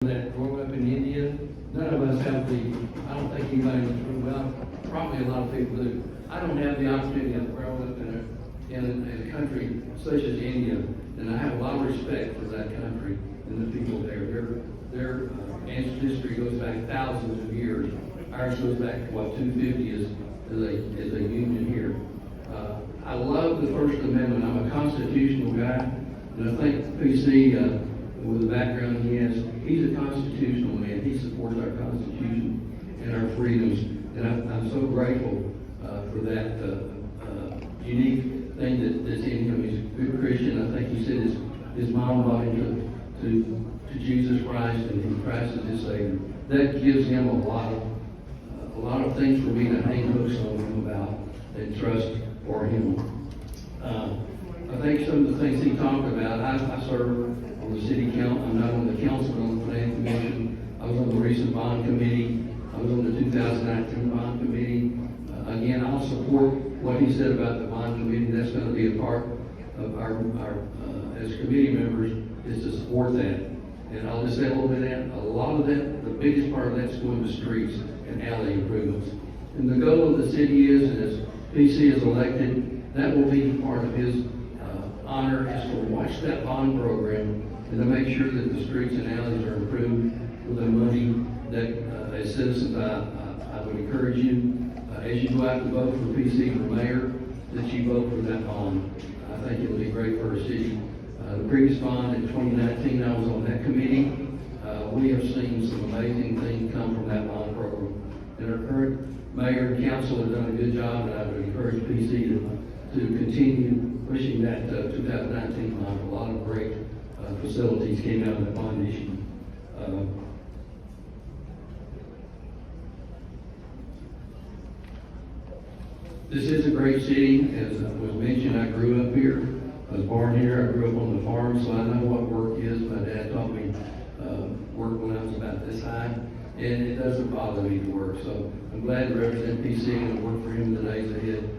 That growing up in India, none of us have I don't think anybody in this room, well, probably a lot of people do. I don't have the opportunity of growing up in a country such as India, and I have a lot of respect for that country and the people there. Their ancestry goes back thousands of years. Ours goes back to what, 250 as a union here. I love the First Amendment. I'm a constitutional guy, and I think PC, with the background he has, he's a constitutional man. He supports our Constitution and our freedoms, and I'm so grateful for that unique thing that's in him. He's a good Christian. I think he said his mom brought him to Jesus Christ, and Christ is his Savior. That gives him a lot of things for me to hang hooks on him about and trust for him. I think some of the things he talked about, I serve on the city council. I'm not on the council, but on the planning commission. I was on the recent bond committee. I was on the 2019 bond committee. Again, I'll support what he said about the bond committee. That's going to be a part of our as committee members, is to support that. And I'll just say a little bit of that. A lot of that, the biggest part of that's going to streets and alley improvements. And the goal of the city is, and as PC is elected, that will be part of his honor, is to watch that bond program and to make sure that the streets and alleys are improved with the money that, as citizens, I would encourage you, as you go out to vote for PC for mayor, that you vote for that bond. I think it'll be great for our city. The previous bond in 2019, I was on that committee. We have seen some amazing things come from that bond program. And our current mayor and council have done a good job, and I would encourage PC to continue pushing that 2019 bond. A lot of great facilities came out of that bond issue. This is a great city. As was mentioned, I grew up here. I was born here. I grew up on the farm, so I know what work is. My dad taught me work when I was about this high, and it doesn't bother me to work. So I'm glad to represent PC and work for him in the days ahead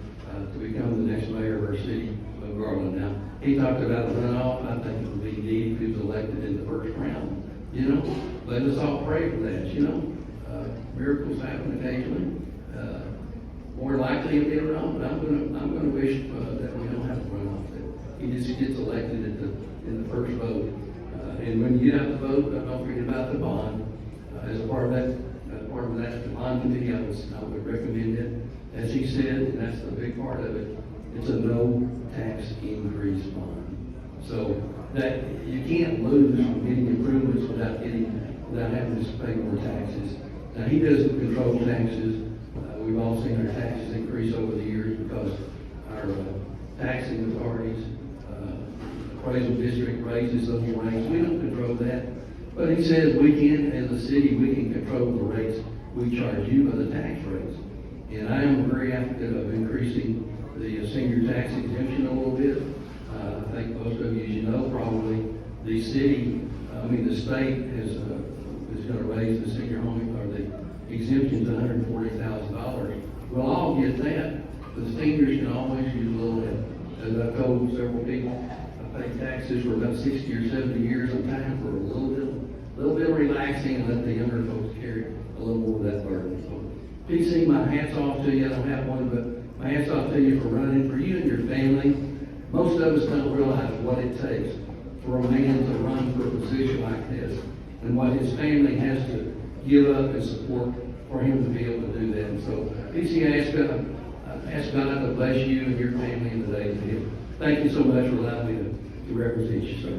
to become the next mayor of our city of Garland. Now, he talked about a runoff. I think it would be neat if he was elected in the first round. You know, let us all pray for that. You know, miracles happen occasionally. More likely it'll be a runoff, but I'm gonna wish that we don't have a runoff. That he just gets elected in the first vote. And when you get out the vote, don't forget about the bond. As a part of that bond committee, I would recommend it. As he said, and that's the big part of it, it's a no tax increase bond. So that you can't lose from getting improvements without having to pay more taxes. Now, he doesn't control taxes. We've all seen our taxes increase over the years because our taxing authorities, appraisal district raises those rates. We don't control that. But he says we can, as a city, we can control the rates we charge you by the tax rates. And I am very advocate of increasing the senior tax exemption a little bit. I think most of you, as you know, probably the state is going to raise the senior home or the exemption to $140,000. We'll all get that, but the seniors can always use a little bit. As I've told several people, I pay taxes for about 60 or 70 years. I'm time for a little bit of relaxing and let the younger folks carry a little more of that burden. So, PC, my hat's off to you. I don't have one, but my hat's off to you for running, for you and your family. Most of us don't realize what it takes for a man to run for a position like this, and what his family has to give up and support for him to be able to do that. And so, PC, I ask God to bless you and your family in the days ahead. Thank you so much for allowing me to represent you, sir.